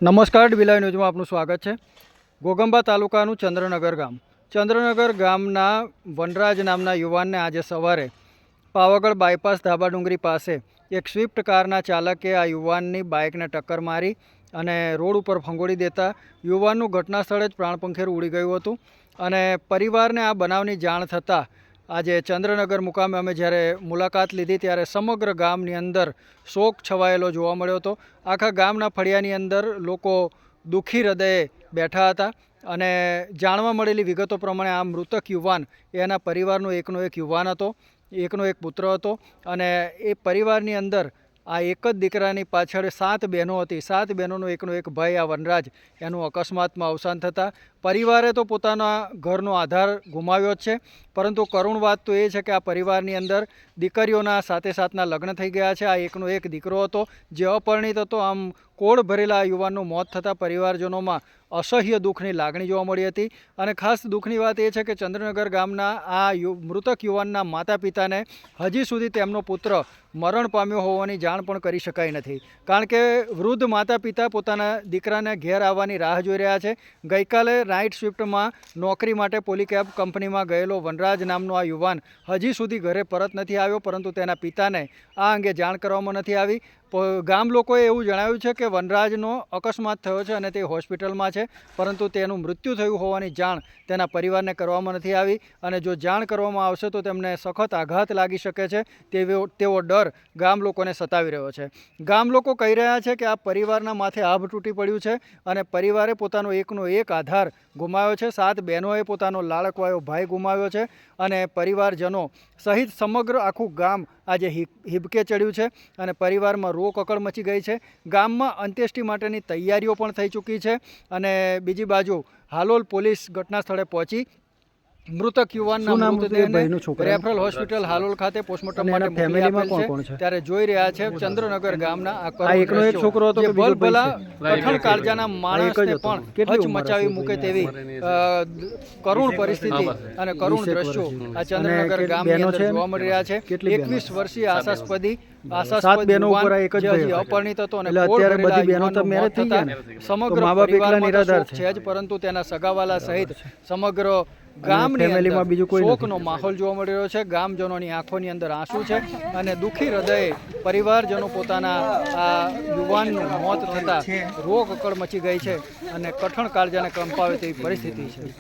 નમસ્કાર, ડીબીલાઈવ ન્યૂઝમાં આપનું સ્વાગત છે। ઘોગંબા તાલુકાનું ચંદ્રનગર ગામના વનરાજ નામના યુવાનને આજે સવારે પાવાગઢ બાયપાસ ધાબા ડુંગરી પાસે એક સ્વિફ્ટ કારના ચાલકે આ યુવાનની બાઇકને ટક્કર મારી અને રોડ ઉપર ફંગોળી દેતા યુવાનનું ઘટના સ્થળે જ પ્રાણપંખેરું ઉડી ગયું હતું અને પરિવારને આ બનાવની જાણ થતાં આજે ચંદ્રનગર મુકામે અમે જ્યારે મુલાકાત લીધી ત્યારે સમગ્ર ગામની અંદર શોક છવાયેલો જોવા મળ્યો હતો। આખા ગામના ફળિયાની અંદર લોકો દુઃખી હૃદયે બેઠા હતા અને જાણવા મળેલી વિગતો પ્રમાણે આ મૃતક યુવાન એના પરિવારનો એકનો એક યુવાન હતો, એકનો એક પુત્ર હતો અને એ પરિવારની અંદર આ એક જ દીકરાની પાછળ 7 બહેનો હતી। 7 બહેનોનો એકનો એક ભાઈ આ વનરાજ એનું અકસ્માતમાં અવસાન થતાં પરિવારે તો પોતાના ઘરનો આધાર ગુમાવ્યો જ છે, પરંતુ કરુણ વાત તો એ છે કે આ પરિવારની અંદર દીકરીઓના સાથે સાથના લગ્ન થઈ ગયા છે। આ એકનો એક દીકરો હતો જે અપરિણિત હતો। આમ કોળ ભરેલા યુવાનનું મોત થતાં પરિવારજનોમાં અસહ્ય દુઃખની લાગણી જોવા મળી હતી અને ખાસ દુઃખની વાત એ છે કે ચંદ્રનગર ગામના આ મૃતક યુવાનના માતા પિતાને હજી સુધી તેમનો પુત્ર મરણ પામ્યો હોવાની જાણ પણ કરી શકાઈ નથી, કારણ કે વૃદ્ધ માતા પિતા પોતાના દીકરાને ઘેર આવવાની રાહ જોઈ રહ્યા છે। ગઈકાલે નાઇટ શિફ્ટમાં નોકરી માટે પોલીકેબ કંપનીમાં ગયેલો વનરાજ નામનો આ યુવાન હજી સુધી ઘરે પરત નથી આવ્યો, પરંતુ તેના પિતાને આ અંગે જાણ કરવામાં નથી આવી। ગામ લોકોએ એવું જણાવ્યું છે કે વનરાજનો અકસ્માત થયો છે અને તે હોસ્પિટલમાં છે, પરંતુ તેનું મૃત્યુ થયું હોવાની જાણ તેના પરિવારને કરવામાં નથી આવી અને જો જાણ કરવામાં આવશે તો તેમને સખત આઘાત લાગી શકે છે તેવો ડર ગામ લોકોને સતાવી રહ્યો છે। ગામ લોકો કહી રહ્યા છે કે આ પરિવારના માથે આભ તૂટી પડ્યું છે અને પરિવારે પોતાનો એકનો એક આધાર ગુમાવ્યો છે। 7 બહેનોએ પોતાનો લાડકવાયો ભાઈ ગુમાવ્યો છે અને પરિવારજનો સહિત સમગ્ર આખું ગામ આજે હિબકે ચડ્યું છે અને પરિવારમાં રોકકળ મચી ગઈ છે। ગામમાં અંત્યેષ્ટિ માટેની તૈયારીઓ પણ થઈ ચૂકી છે અને બીજી બાજુ હાલોલ પોલીસ ઘટના સ્થળે પહોંચી મૃતક યુવાનના મૃતદેહને રેફરલ હોસ્પિટલ હાલોલ ખાતે પોસ્ટમોર્ટમ માટે મોકલી આપેલ છે। ત્યારે જોઈ રહ્યા છે ચંદ્રનગર ગામના આ એકનો એક છોકરો હતો કે ભલભલા કઠણ કાળજાના માણસને પણ હચ મચાવી મૂકે તેવી કરુણ પરિસ્થિતિ અને કરુણ દ્રશ્યો આ ચંદ્રનગર ગામની અંદર જોવા મળી રહ્યા છે। 21 વર્ષીય આશાસ્પદી અપરિણિત હતો અને સમગ્ર પરિવારમાં છે જ, પરંતુ તેના સગાવાલા સહિત સમગ્ર ગામની અંદર શોકનો માહોલ જોવા મળી રહ્યો છે। ગામજનોની આંખોની અંદર આંસુ છે અને દુઃખી હૃદયે પરિવારજનો પોતાના આ યુવાનનું મોત થતાં રોકકળ મચી ગઈ છે અને કઠણ કાળજાને કંપાવે તેવી પરિસ્થિતિ છે।